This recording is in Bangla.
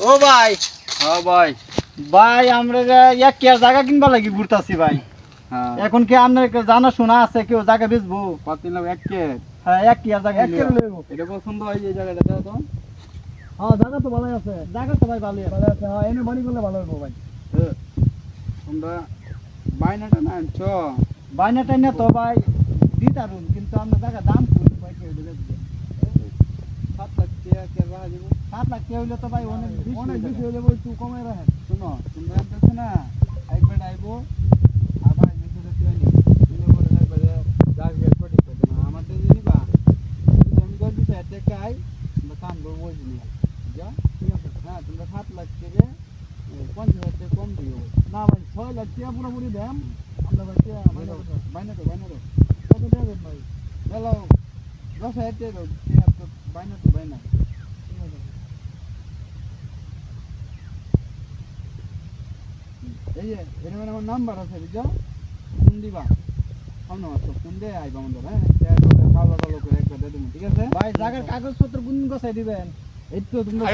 ও ভাই, হ্যাঁ ভাই। ভাই আমরা এক কেয়ার জায়গা কিনবা লাগি ঘুরতাছি ভাই। হ্যাঁ এখন কি আপনার জানা শোনা আছে কেউ জায়গা বেচবো? কত নিলাম? এক কে? হ্যাঁ, এক কেয়ার জায়গা এক কে লইব? এটা পছন্দ হয় এই জায়গাটা দাও তো। হ্যাঁ, জায়গা তো ভালোই আছে। জায়গা তো ভাই ভালোই আছে। হ্যাঁ, এনে বাড়ি করলে ভালো হইব ভাই। তোমরা বাইনাটা না আনছো? বাইনা টাইনা তো ভাই দিতারুন, কিন্তু আমরা জায়গা দাম করি ভাই, কেউ দিবে 7 লাখ টাকা কে রাখা যাবে? 7 লাখ টাকা হইলে তো ভাই অনেক বেশি হয়ে যাবে, একটু কমাই রাখেন। শোনো, তোমরা আনতেছো না, একবার আইবো আর ভাই মিশরে তুই নি তুই বলে থাকবে যে জায়গা সঠিক করে না আমার তো দিবা। যদি আমি গল্প চাইতে কাই আমরা কাম করবো ওই নিয়ে যা। ঠিক আছে? হ্যাঁ, তোমরা 7 লাখ টাকা 50,000 টাকা কম দিও। না ভাই, 6 লাখ টাকা পুরোপুরি দেন। আমরা ভাই বাইনা কত দেবেন ভাই? হ্যালো 10,000 টাকা দাও। ঠিক আছে, বাইনা এই যে এর মানে আমার নাম্বার আছে বুঝছো? ফোন দিবা সামনে মাত্র ফোন দিয়ে আইবা আমাদের। হ্যাঁ, কালো কালো করে একটা দিয়ে দেবো। ঠিক আছে ভাই জায়গার কাগজপত্র কোন গোছাই দিবেন? এই তো তোমরা